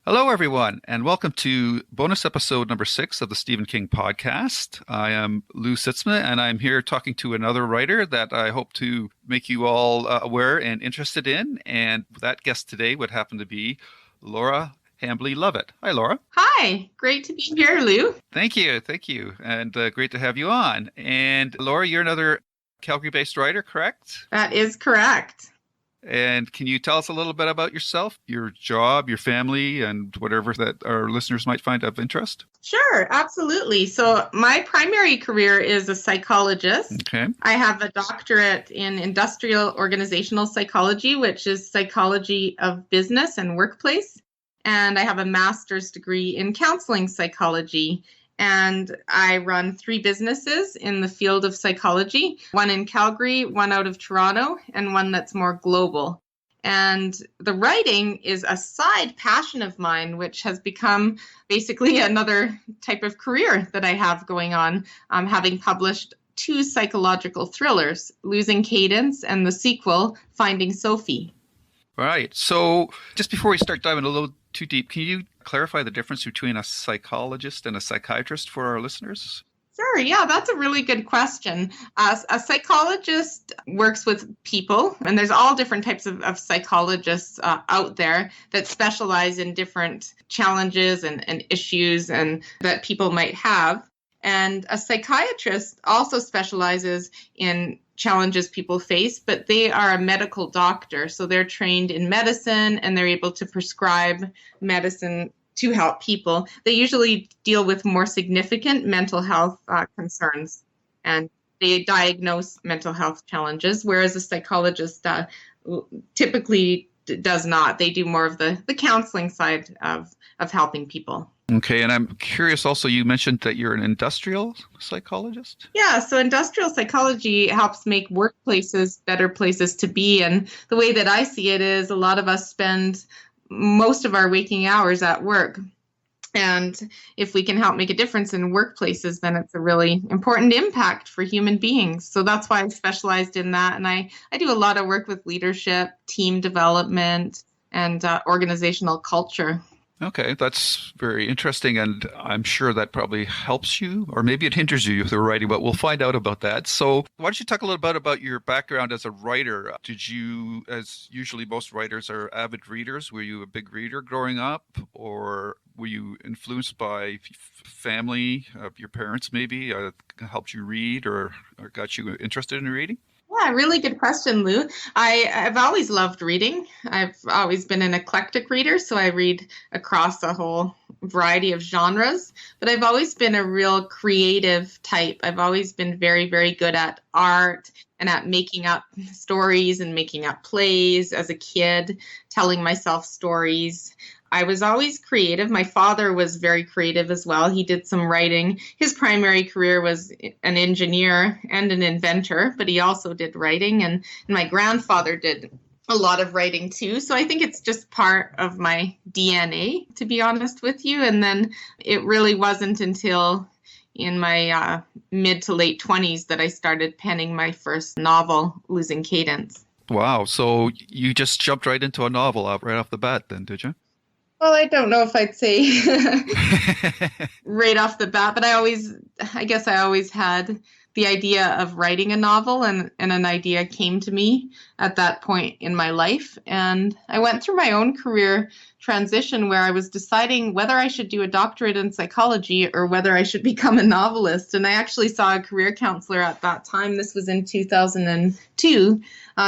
Hello, everyone, and welcome to bonus episode number 6 of the Stephen King podcast. I am Lou Sitzma, and I'm here talking to another writer that I hope to make you all aware and interested in. And that guest today would happen to be Laura Hambley Lovett. Hi, Laura. Hi, great to be here, Lou. Thank you, and great to have you on. And Laura, you're another Calgary-based writer, correct? That is correct. And can you tell us a little bit about yourself, your job, your family, and whatever that our listeners might find of interest? Sure, absolutely. So my primary career is a psychologist. Okay. I have a doctorate in industrial organizational psychology, which is psychology of business and workplace. And I have a master's degree in counseling psychology. And I run 3 businesses in the field of psychology, one in Calgary, one out of Toronto, and one that's more global. And the writing is a side passion of mine, which has become basically another type of career that I have going on, having published 2 psychological thrillers, Losing Cadence and the sequel, Finding Sophie. Right. So just before we start diving a little too deep, can you clarify the difference between a psychologist and a psychiatrist for our listeners? Sure. Yeah, that's a really good question. A psychologist works with people, and there's all different types of psychologists out there that specialize in different challenges and issues and that people might have. And a psychiatrist also specializes in challenges people face, but they are a medical doctor. So they're trained in medicine and they're able to prescribe medicine to help people. They usually deal with more significant mental health concerns, and they diagnose mental health challenges, whereas a psychologist typically does not. They do more of the counseling side of helping people. Okay, and I'm curious also, you mentioned that you're an industrial psychologist? Yeah, so industrial psychology helps make workplaces better places to be. And the way that I see it is a lot of us spend most of our waking hours at work. And if we can help make a difference in workplaces, then it's a really important impact for human beings. So that's why I specialized in that. And I do a lot of work with leadership, team development, and organizational culture. Okay, that's very interesting, and I'm sure that probably helps you, or maybe it hinders you if you're writing, but we'll find out about that. So why don't you talk a little bit about your background as a writer? Did you, as usually most writers are avid readers, were you a big reader growing up, or were you influenced by family, your parents maybe, helped you read or got you interested in reading? Yeah, really good question, Lou. I've always loved reading. I've always been an eclectic reader, so I read across a whole variety of genres, but I've always been a real creative type. I've always been very, very good at art and at making up stories and making up plays as a kid, telling myself stories. I was always creative. My father was very creative as well. He did some writing. His primary career was an engineer and an inventor, but he also did writing. And my grandfather did a lot of writing too. So I think it's just part of my DNA, to be honest with you. And then it really wasn't until in my mid to late 20s that I started penning my first novel, Losing Cadence. Wow, so you just jumped right into a novel right off the bat then, did you? Well, I don't know if I'd say right off the bat, but I guess I always had the idea of writing a novel, and an idea came to me at that point in my life. And I went through my own career transition where I was deciding whether I should do a doctorate in psychology or whether I should become a novelist. And I actually saw a career counselor at that time. This was in 2002,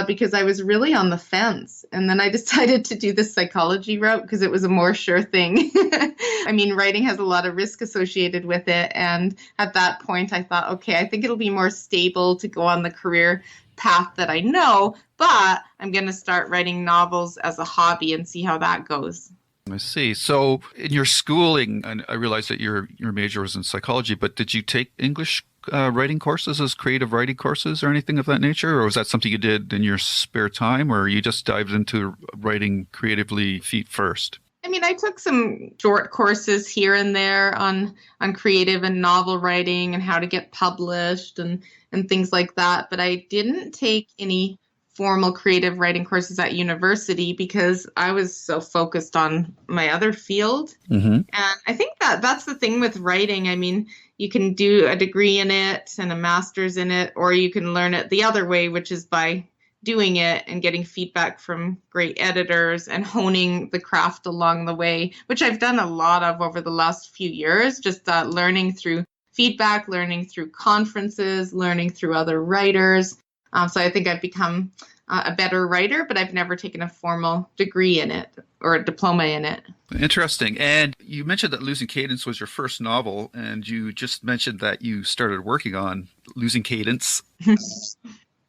because I was really on the fence. And then I decided to do the psychology route because it was a more sure thing. I mean, writing has a lot of risk associated with it. And at that point, I thought, okay, I think it'll be more stable to go on the career path that I know, but I'm going to start writing novels as a hobby and see how that goes. I see. So in your schooling, and I realize that your major was in psychology, but did you take English writing courses as creative writing courses or anything of that nature? Or was that something you did in your spare time, or you just dived into writing creatively feet first? I mean, I took some short courses here and there on creative and novel writing and how to get published and things like that, but I didn't take any formal creative writing courses at university because I was so focused on my other field. Mm-hmm. And I think that that's the thing with writing. I mean, you can do a degree in it and a master's in it, or you can learn it the other way, which is by doing it and getting feedback from great editors and honing the craft along the way, which I've done a lot of over the last few years, just learning through feedback, learning through conferences, learning through other writers. So I think I've become a better writer, but I've never taken a formal degree in it or a diploma in it. Interesting. And you mentioned that Losing Cadence was your first novel, and you just mentioned that you started working on Losing Cadence.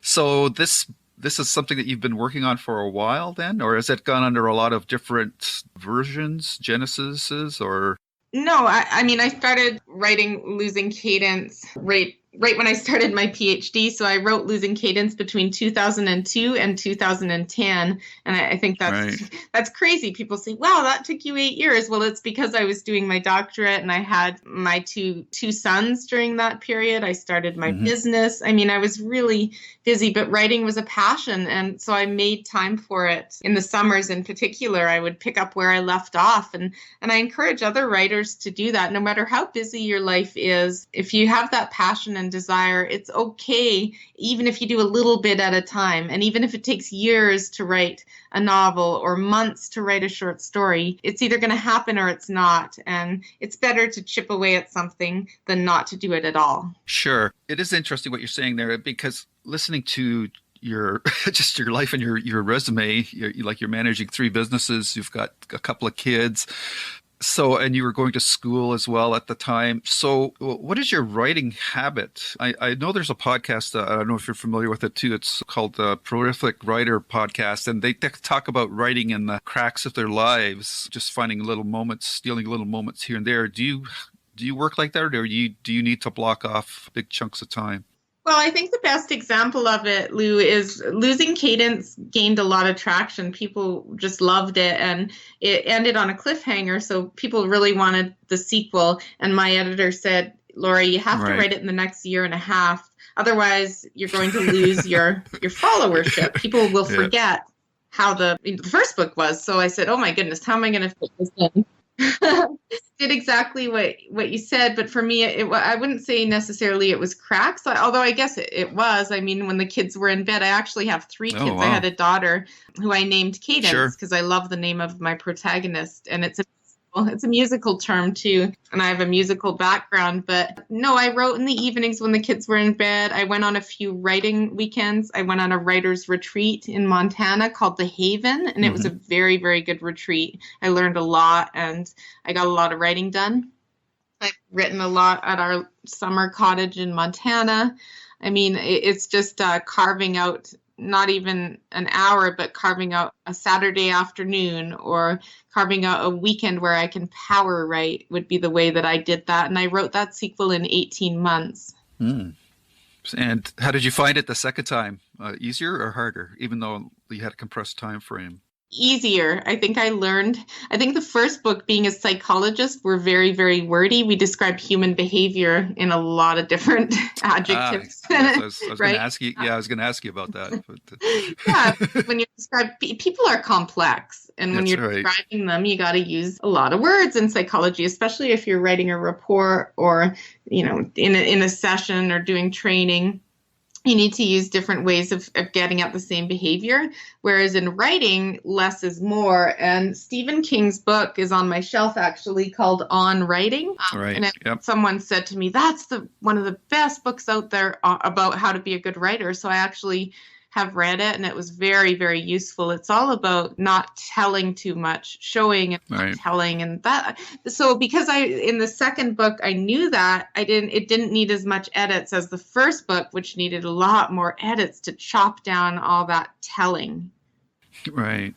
So this is something that you've been working on for a while then, or has it gone under a lot of different versions, genesis, or? No, I mean, I started writing Losing Cadence right when I started my PhD. So I wrote Losing Cadence between 2002 and 2010. And I think that's crazy. People say, wow, that took you 8 years. Well, it's because I was doing my doctorate and I had my two sons during that period. I started my business. I mean, I was really busy, but writing was a passion. And so I made time for it. In the summers in particular, I would pick up where I left off. And I encourage other writers to do that. No matter how busy your life is, if you have that passion and desire, it's okay, even if you do a little bit at a time. And even if it takes years to write a novel or months to write a short story, it's either going to happen or it's not. And it's better to chip away at something than not to do it at all. Sure. It is interesting what you're saying there, because listening to your just your life and your resume, you're managing 3 businesses, you've got a couple of kids. So, and you were going to school as well at the time. So what is your writing habit? I know there's a podcast, I don't know if you're familiar with it too. It's called the Prolific Writer Podcast. And they talk about writing in the cracks of their lives, just finding little moments, stealing little moments here and there. Do you work like that, or do you need to block off big chunks of time? Well, I think the best example of it, Lou, is Losing Cadence gained a lot of traction. People just loved it, and it ended on a cliffhanger, so people really wanted the sequel. And my editor said, Laura, you have to write it in the next year and a half. Otherwise, you're going to lose your followership. People will forget how the first book was. So I said, oh my goodness, how am I going to fit this in? Did exactly what you said, but for me, I wouldn't say necessarily it was cracks, although I guess it was. I mean, when the kids were in bed, I actually have 3 kids. Wow. I had a daughter who I named Cadence because I love the name of my protagonist, and it's a musical term too, and I have a musical background. But no, I wrote in the evenings when the kids were in bed. I went on a few writing weekends. I went on a writer's retreat in Montana called The Haven, and it was a very, very good retreat. I learned a lot, and I got a lot of writing done. I've written a lot at our summer cottage in Montana. I mean, it's just carving out not even an hour, but carving out a Saturday afternoon or carving out a weekend where I can power write would be the way that I did that. And I wrote that sequel in 18 months. And how did you find it the second time? Easier or harder, even though you had a compressed time frame? Easier. I think the first book, being a psychologist, we're very, very wordy. We describe human behavior in a lot of different adjectives. Yes, I was going to ask you. Yeah, I was going to ask you about that. But, when you describe people are complex, and when you're describing them, you got to use a lot of words in psychology, especially if you're writing a report or in a session or doing training. You need to use different ways of getting at the same behavior, whereas in writing, less is more. And Stephen King's book is on my shelf, actually, called On Writing. Someone said to me, that's one of the best books out there about how to be a good writer. So I actually have read it, and it was very, very useful. It's all about not telling too much, showing and not telling, and that. So because in the second book, I knew that it didn't need as much edits as the first book, which needed a lot more edits to chop down all that telling. Right.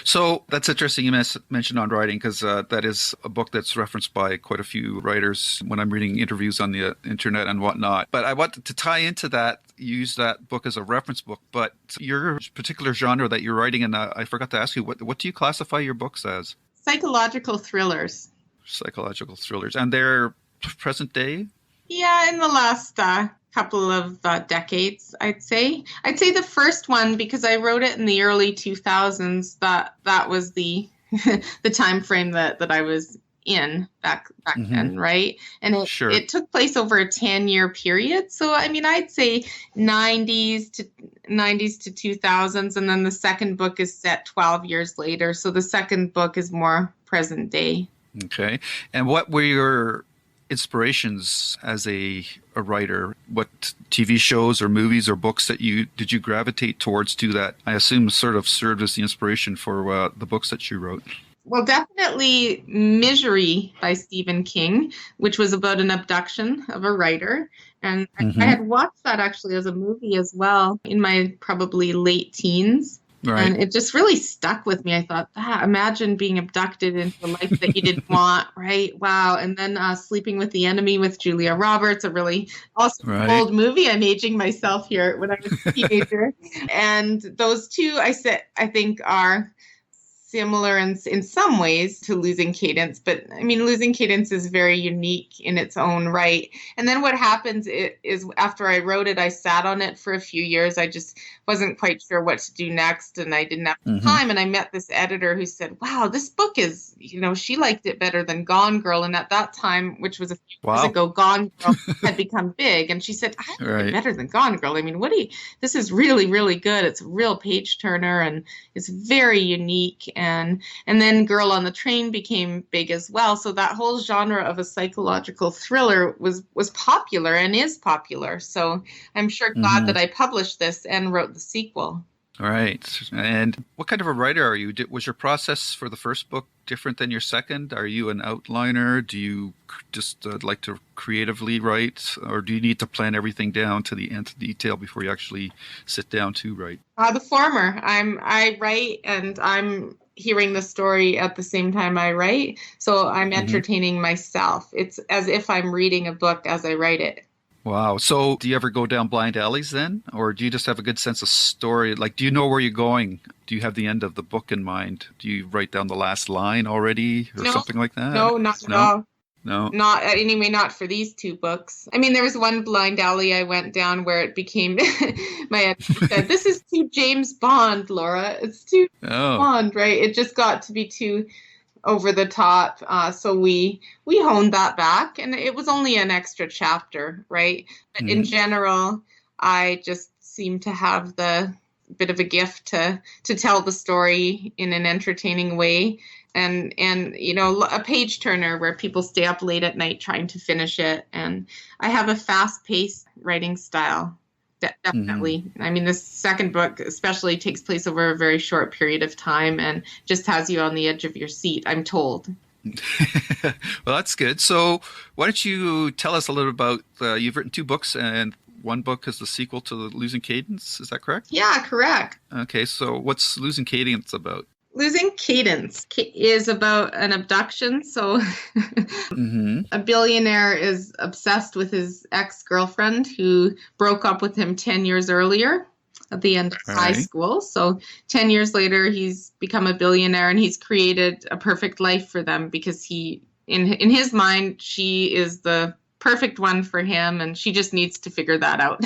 So that's interesting you mentioned On Writing, because that is a book that's referenced by quite a few writers when I'm reading interviews on the internet and whatnot. But I wanted to tie into that, use that book as a reference book. But your particular genre that you're writing in, I forgot to ask you, what do you classify your books as? Psychological thrillers. Psychological thrillers. And they're present day? Yeah, in the last couple of decades, I'd say. I'd say the first one, because I wrote it in the early 2000s, that was the the time frame that I was in back then, right? And it took place over a 10-year period. So I mean, I'd say 90s to 2000s, and then the second book is set 12 years later. So the second book is more present day. Okay. And what were your inspirations as a writer? What TV shows or movies or books did you gravitate towards that I assume sort of served as the inspiration for the books that you wrote? Well, definitely Misery by Stephen King, which was about an abduction of a writer. And I had watched that actually as a movie as well in my probably late teens. Right. And it just really stuck with me. I thought, imagine being abducted into a life that you didn't want, right? Wow. And then Sleeping with the Enemy with Julia Roberts, a really awesome old movie. I'm aging myself here when I was a teenager. And those two, I think are similar in some ways to Losing Cadence, but I mean, Losing Cadence is very unique in its own right. And then what happens is after I wrote it, I sat on it for a few years. I just wasn't quite sure what to do next, and I didn't have time. And I met this editor who said, wow, this book is, she liked it better than Gone Girl. And at that time, which was a few years ago, Gone Girl had become big. And she said, I like it better than Gone Girl. I mean, this is really, really good. It's a real page turner, and it's very unique. And then Girl on the Train became big as well. So that whole genre of a psychological thriller was popular and is popular. So I'm sure glad that I published this and wrote the sequel. All right. And what kind of a writer are you? Was your process for the first book different than your second? Are you an outliner? Do you just like to creatively write? Or do you need to plan everything down to the nth detail before you actually sit down to write? The former. I write, and I'm hearing the story at the same time I write. So I'm entertaining myself. It's as if I'm reading a book as I write it. Wow. So do you ever go down blind alleys then? Or do you just have a good sense of story? Like, do you know where you're going? Do you have the end of the book in mind? Do you write down the last line already or something like that? No, not at all. No. Not anyway, not for these two books. I mean, there was one blind alley I went down where it became, my editor said, this is too James Bond, Laura. It's too Bond, right? It just got to be too over the top. So we honed that back, and it was only an extra chapter, right? But in general, I just seem to have the bit of a gift to tell the story in an entertaining way. And a page turner where people stay up late at night trying to finish it. And I have a fast-paced writing style, definitely. I mean, this second book especially takes place over a very short period of time and just has you on the edge of your seat, I'm told. Well, that's good. So why don't you tell us a little about, you've written two books, and one book is the sequel to Losing Cadence. Is that correct? Yeah, correct. Okay, so what's Losing Cadence about? Losing Cadence is about an abduction. So a billionaire is obsessed with his ex-girlfriend who broke up with him 10 years earlier at the end of high school. So 10 years later, he's become a billionaire, and he's created a perfect life for them because in his mind, she is the perfect one for him, and she just needs to figure that out.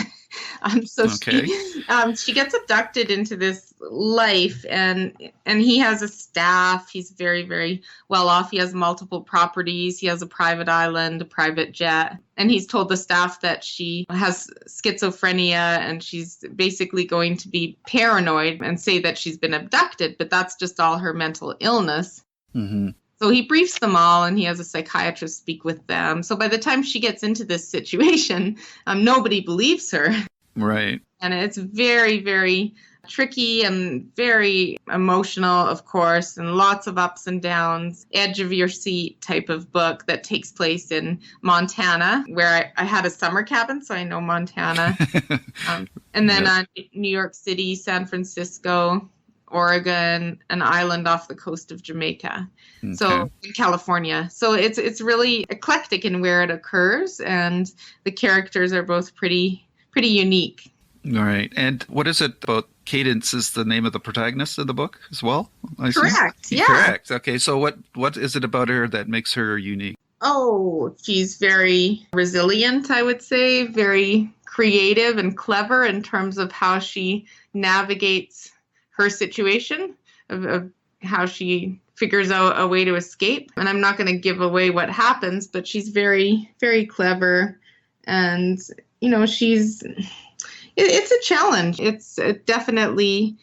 She gets abducted into this life, and he has a staff. He's very, very well off. He has multiple properties. He has a private island, a private jet, and he's told the staff that she has schizophrenia, and she's basically going to be paranoid and say that she's been abducted, but that's just all her mental illness. So he briefs them all, and he has a psychiatrist speak with them. So by the time she gets into this situation, nobody believes her. Right. And it's very, very tricky and very emotional, of course, and lots of ups and downs, edge of your seat type of book that takes place in Montana, where I had a summer cabin, so I know Montana. And then New York City, San Francisco, Oregon, an island off the coast of Jamaica. So in California. So it's really eclectic in where it occurs, and the characters are both pretty unique. All right. And what is it about Cadence is the name of the protagonist of the book as well? Correct. Yeah. Correct. Okay. So what is it about her that makes her unique? Oh, she's very resilient, I would say, very creative and clever in terms of how she navigates her situation, of how she figures out a way to escape. And I'm not going to give away what happens, but she's very, very clever. And, it's a challenge. It's definitely,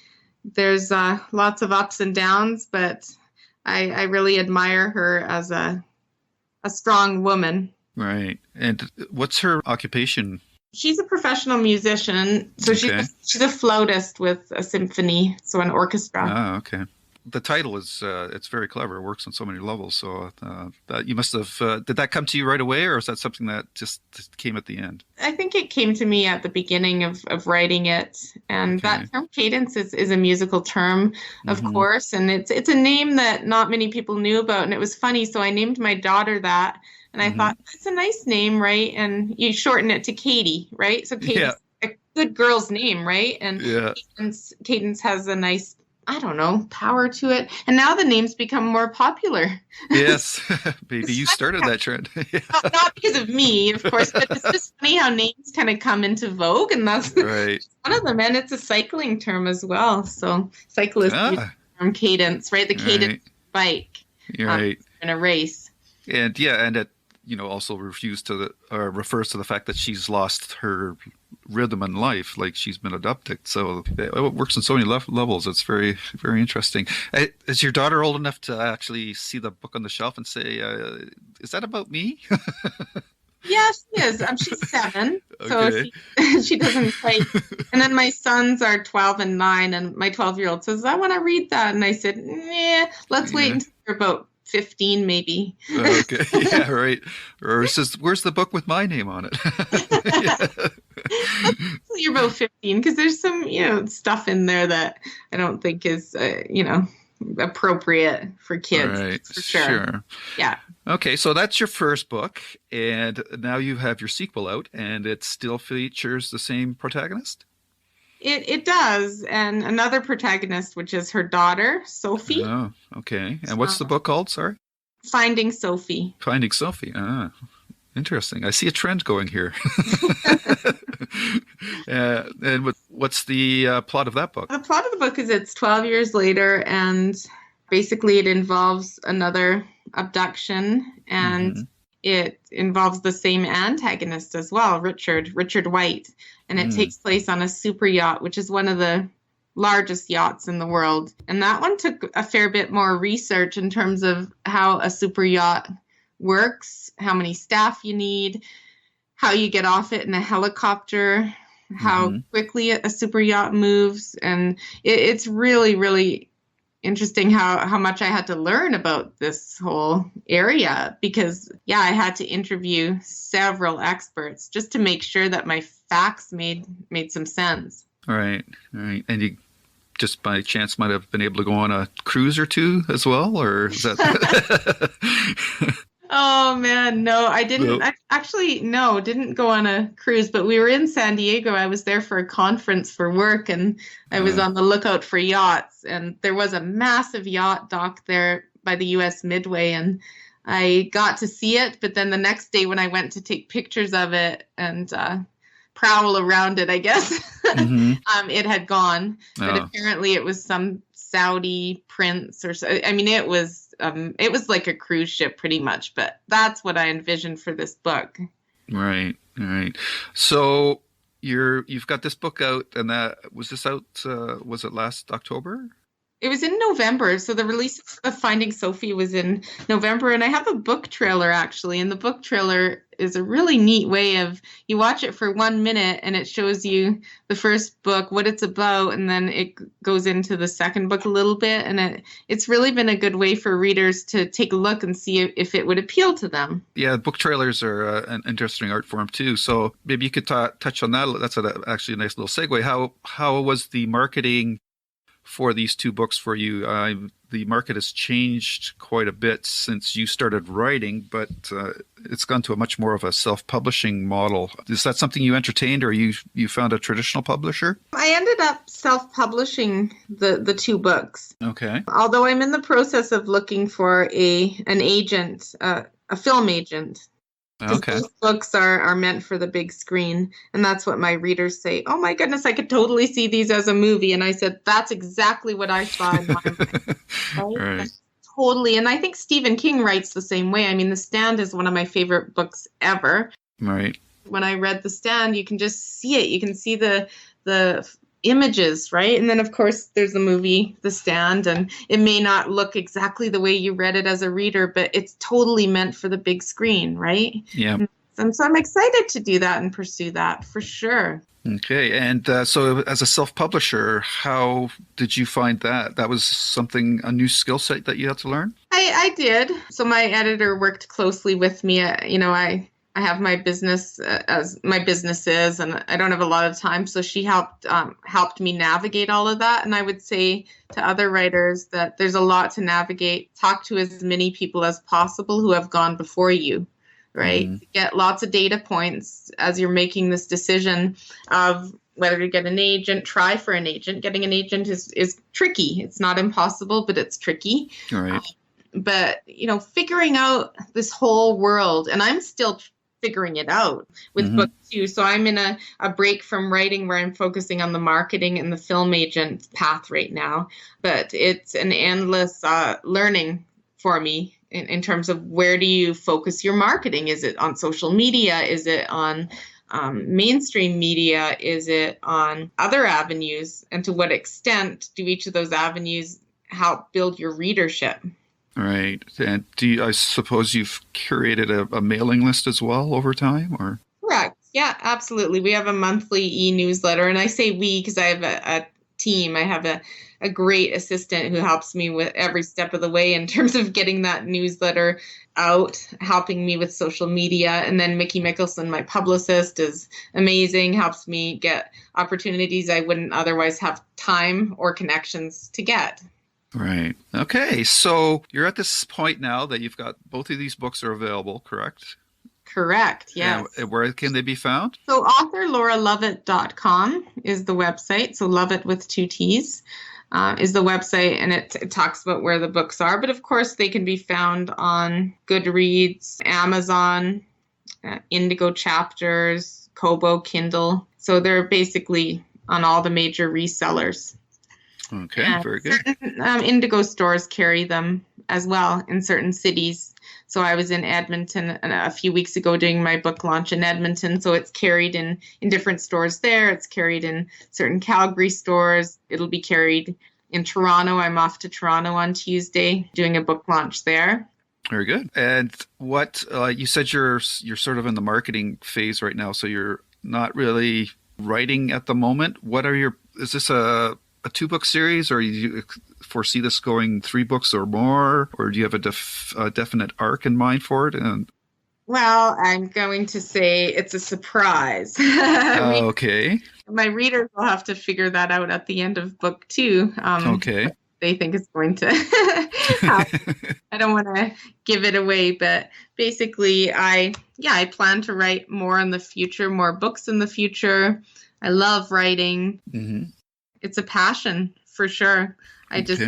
there's lots of ups and downs, but I really admire her as a strong woman. Right. And what's her occupation? She's a professional musician. So Okay. she's a flautist with a symphony, so an orchestra. Ah, okay. The title is, it's very clever. It works on so many levels. So that you must have, did that come to you right away, or is that something that just came at the end? I think it came to me at the beginning of writing it. And Okay. that term cadence is a musical term, of course. And it's a name that not many people knew about. And it was funny. So I named my daughter that. And I thought, that's a nice name, right? And you shorten it to Katie, right? So Katie's a good girl's name, right? And Cadence has a nice, I don't know, power to it. And now the name's become more popular. Yes. Maybe you started that trend. Not because of me, of course, but it's just funny how names kind of come into vogue. And that's Right. one of them. And it's a cycling term as well. So cyclists use the term cadence, right? The cadence bike Right. in a race. And it also refers to the fact that she's lost her rhythm in life, like she's been abducted. So it works on so many levels. It's very, very interesting. Is your daughter old enough to actually see the book on the shelf and say, is that about me? Yeah, she is. She's 7, so Okay. she doesn't quite. And then my sons are 12 and 9, and my 12-year-old says, I want to read that. And I said, let's wait until you're about 15, maybe. Okay. Yeah, right. Or it says, where's the book with my name on it? You're about 15, because there's some, stuff in there that I don't think is, appropriate for kids. Right. For sure. Yeah. Okay, so that's your first book, and now you have your sequel out, and it still features the same protagonist? It does, and another protagonist, which is her daughter, Sophie. Oh, okay. And what's the book called, sorry? Finding Sophie. Finding Sophie. Ah, interesting. I see a trend going here. And what's the plot of that book? The plot of the book is it's 12 years later, and basically it involves another abduction, and it involves the same antagonist as well, Richard White, and it takes place on a super yacht, which is one of the largest yachts in the world. And that one took a fair bit more research in terms of how a super yacht works, how many staff you need, how you get off it in a helicopter, how quickly a super yacht moves. And it's really, really interesting how much I had to learn about this whole area, because I had to interview several experts just to make sure that my facts made some sense. Right. And you just by chance might have been able to go on a cruise or two as well, or is that? Oh man, no, I didn't. No. Didn't go on a cruise, but we were in San Diego. I was there for a conference for work, and I was on the lookout for yachts, and there was a massive yacht dock there by the U.S. Midway, and I got to see it. But then the next day when I went to take pictures of it and prowl around it, I guess, it had gone. But apparently it was some Saudi prince or so. I mean, it was like a cruise ship pretty much, but that's what I envisioned for this book. Right. So you've got this book out, and was this out, was it last October? It was in November. So the release of Finding Sophie was in November. And I have a book trailer, actually. And the book trailer is a really neat way of, you watch it for 1 minute and it shows you the first book, what it's about. And then it goes into the second book a little bit. And it's really been a good way for readers to take a look and see if it would appeal to them. Yeah, book trailers are an interesting art form too. So maybe you could touch on that. That's actually a nice little segue. How was the marketing for these two books for you? The market has changed quite a bit since you started writing, but it's gone to a much more of a self-publishing model. Is that something you entertained, or you found a traditional publisher? I ended up self-publishing the two books. Okay. Although I'm in the process of looking for an agent, a film agent. Because Okay. those books are meant for the big screen. And that's what my readers say. Oh my goodness, I could totally see these as a movie. And I said, that's exactly what I saw in my mind. Right? Right. That's totally. And I think Stephen King writes the same way. I mean, The Stand is one of my favorite books ever. Right. When I read The Stand, you can just see it. You can see the images, right? And then, of course, there's the movie, The Stand, and it may not look exactly the way you read it as a reader, but it's totally meant for the big screen, right? Yeah. And so I'm excited to do that and pursue that for sure. Okay. And so as a self-publisher, how did you find that? That was a new skill set that you had to learn? I did. So my editor worked closely with me. I have my business as my business is, and I don't have a lot of time. So she helped me navigate all of that. And I would say to other writers that there's a lot to navigate. Talk to as many people as possible who have gone before you, right? Mhm. Get lots of data points as you're making this decision of whether to get an agent. Try for an agent. Getting an agent is tricky. It's not impossible, but it's tricky. All right. But figuring out this whole world, and I'm still figuring it out with book 2. So I'm in a break from writing where I'm focusing on the marketing and the film agent path right now. But it's an endless learning for me in terms of where do you focus your marketing? Is it on social media? Is it on mainstream media? Is it on other avenues? And to what extent do each of those avenues help build your readership? Right. And I suppose you've curated a mailing list as well over time, or? Correct. Yeah, absolutely. We have a monthly e-newsletter, and I say we because I have a team. I have a great assistant who helps me with every step of the way in terms of getting that newsletter out, helping me with social media. And then Mickey Mickelson, my publicist, is amazing, helps me get opportunities I wouldn't otherwise have time or connections to get. Right. Okay. So you're at this point now that you've got both of these books are available, correct? Correct. Yes. And where can they be found? So authorlauralovett.com is the website. So Lovett with 2 T's is the website, and it talks about where the books are. But of course, they can be found on Goodreads, Amazon, Indigo Chapters, Kobo, Kindle. So they're basically on all the major resellers. Okay, And very good. certain, Indigo stores carry them as well in certain cities. So I was in Edmonton a few weeks ago doing my book launch in Edmonton. So it's carried in different stores there. It's carried in certain Calgary stores. It'll be carried in Toronto. I'm off to Toronto on Tuesday doing a book launch there. Very good. And what you said you're sort of in the marketing phase right now, so you're not really writing at the moment. Is this a 2-book series, or do you foresee this going 3 books or more, or do you have a definite arc in mind for it? And Well, I'm going to say it's a surprise. okay. My readers will have to figure that out at the end of book 2. Okay. They think it's going to happen. I don't want to give it away, but basically I plan to write more in the future, more books in the future. I love writing. Mm-hmm. It's a passion for sure. I just,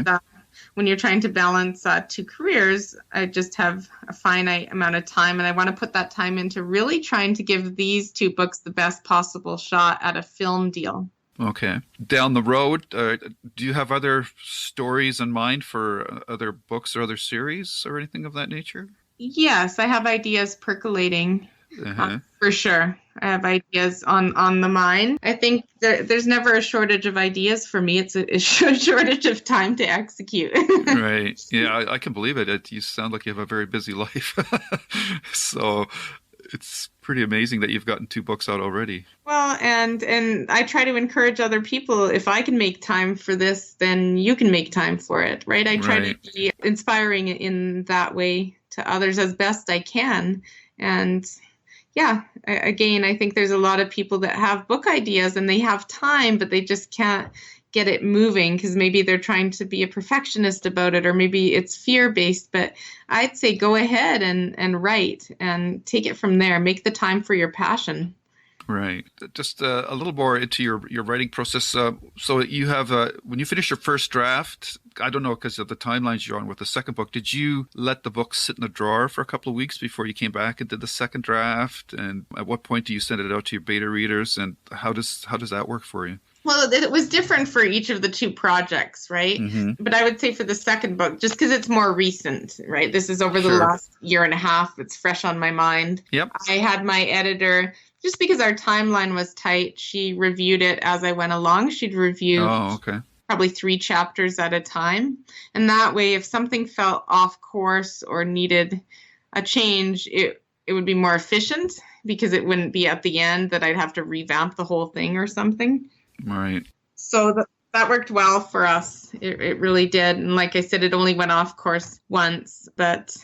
when you're trying to balance 2 careers, I just have a finite amount of time, and I want to put that time into really trying to give these 2 books the best possible shot at a film deal. Okay. Down the road, do you have other stories in mind for other books or other series or anything of that nature? Yes, I have ideas percolating. Uh-huh. For sure. I have ideas on the mind. I think there's never a shortage of ideas for me. It's a shortage of time to execute. Right. Yeah, I can believe it. You sound like you have a very busy life. So it's pretty amazing that you've gotten 2 books out already. Well, and I try to encourage other people. If I can make time for this, then you can make time for it, right? I try to be inspiring in that way to others as best I can. And yeah, again, I think there's a lot of people that have book ideas and they have time, but they just can't get it moving because maybe they're trying to be a perfectionist about it, or maybe it's fear-based. But I'd say go ahead and write and take it from there. Make the time for your passion. Right. Just a little more into your writing process. So you have when you finish your first draft, I don't know because of the timelines you're on with the second book. Did you let the book sit in a drawer for a couple of weeks before you came back and did the second draft? And at what point do you send it out to your beta readers? And how does that work for you? Well, it was different for each of the two projects, right? Mm-hmm. But I would say for the second book, just because it's more recent, right? This is over the Sure. last year and a half. It's fresh on my mind. Yep. I had my editor, just because our timeline was tight, she reviewed it as I went along. She'd review Oh, okay. probably 3 chapters at a time. And that way, if something felt off course or needed a change, it would be more efficient because it wouldn't be at the end that I'd have to revamp the whole thing or something. Right. So that worked well for us. It really did. And like I said, it only went off course once, but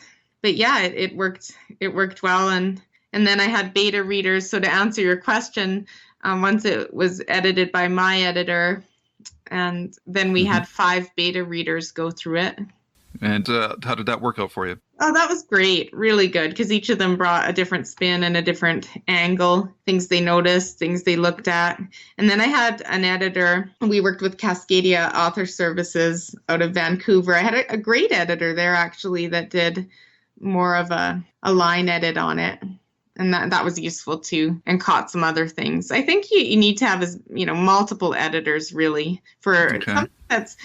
yeah, it worked. It worked well. And then I had beta readers. So to answer your question, once it was edited by my editor, and then we had 5 beta readers go through it. And how did that work out for you? Oh, that was great. Really good. Because each of them brought a different spin and a different angle, things they noticed, things they looked at. And then I had an editor. We worked with Cascadia Author Services out of Vancouver. I had a great editor there, actually, that did more of a line edit on it. And that was useful too, and caught some other things. I think you need to have multiple editors really for something that's,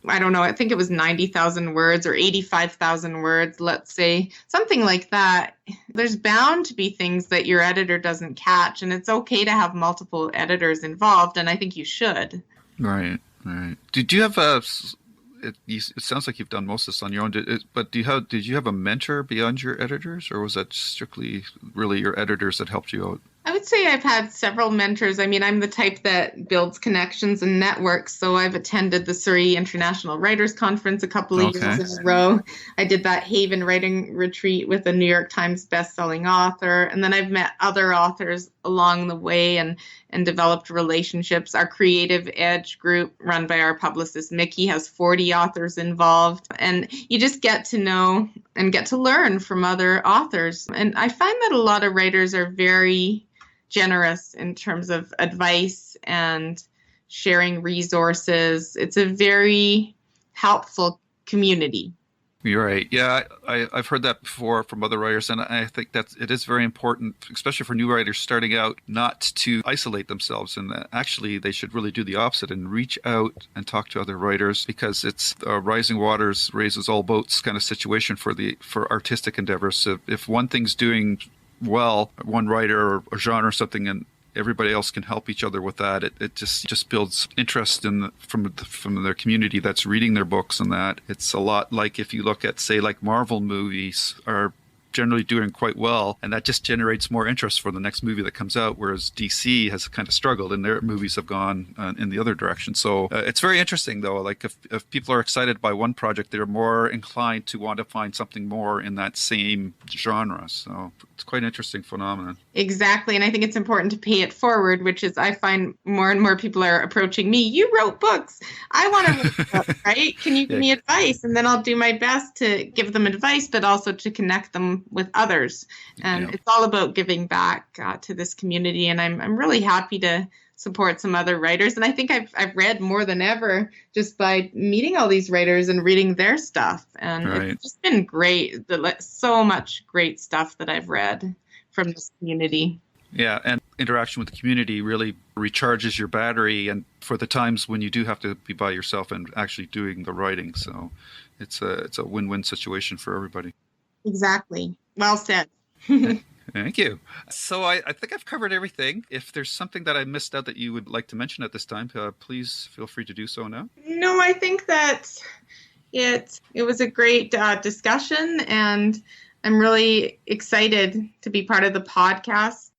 I don't know, I think it was 90,000 words or 85,000 words, let's say, something like that. There's bound to be things that your editor doesn't catch, and it's okay to have multiple editors involved, and I think you should. Right. Did you have it sounds like you've done most of this on your own, but did you have a mentor beyond your editors, or was that strictly really your editors that helped you out? I would say I've had several mentors. I mean, I'm the type that builds connections and networks. So I've attended the Surrey International Writers Conference a couple of years in a row. I did that Haven Writing Retreat with a New York Times bestselling author. And then I've met other authors along the way and developed relationships. Our Creative Edge group, run by our publicist, Mickey, has 40 authors involved. And you just get to know and get to learn from other authors. And I find that a lot of writers are very generous in terms of advice and sharing resources. It's a very helpful community. You're right. Yeah, I've heard that before from other writers, and I think that it is very important, especially for new writers starting out, not to isolate themselves. And actually, they should really do the opposite and reach out and talk to other writers, because it's a rising waters raises all boats kind of situation for artistic endeavors. So if one thing's doing well, one writer or genre or something, and everybody else can help each other with that, it just builds interest from their community that's reading their books. And that it's a lot like if you look at, say, like Marvel movies are generally doing quite well, and that just generates more interest for the next movie that comes out, whereas DC has kind of struggled and their movies have gone in the other direction. So it's very interesting, though. Like if people are excited by one project, they're more inclined to want to find something more in that same genre. So it's quite an interesting phenomenon. Exactly. And I think it's important to pay it forward, which is, I find more and more people are approaching me. You wrote books. I want to write books, right? Can you give me advice? And then I'll do my best to give them advice, but also to connect them with others. And it's all about giving back to this community. And I'm really happy to support some other writers. And I think I've read more than ever just by meeting all these writers and reading their stuff. And it's just been great. So much great stuff that I've read from this community. Yeah, and interaction with the community really recharges your battery, and for the times when you do have to be by yourself and actually doing the writing. So it's a win-win situation for everybody. Exactly. Well said. Thank you. So I think I've covered everything. If there's something that I missed out that you would like to mention at this time, please feel free to do so now. No, I think that it was a great discussion, and I'm really excited to be part of the podcast.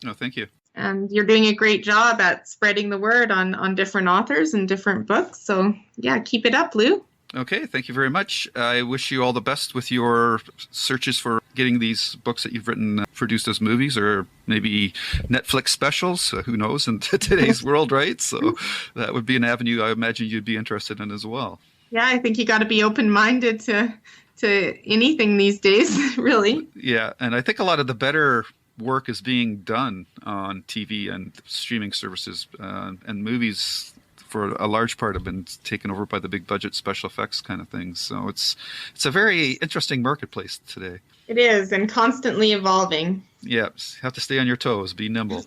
Oh, thank you. And you're doing a great job at spreading the word on different authors and different books. So yeah, keep it up, Lou. Okay, thank you very much. I wish you all the best with your searches for getting these books that you've written produced as movies, or maybe Netflix specials. Who knows in today's world, right? So that would be an avenue I imagine you'd be interested in as well. Yeah, I think you got to be open-minded to anything these days, really. Yeah, and I think a lot of the better work is being done on TV and streaming services, and movies for a large part have been taken over by the big budget special effects kind of things. So it's a very interesting marketplace today. It is, and constantly evolving. Yeah, have to stay on your toes, be nimble.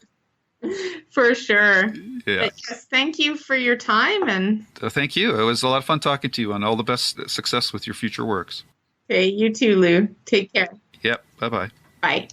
For sure. Yeah. But yes, thank you for your time. And thank you. It was a lot of fun talking to you, and all the best success with your future works. okay, you too, Lou. Take care. Yep. Bye-bye. Bye.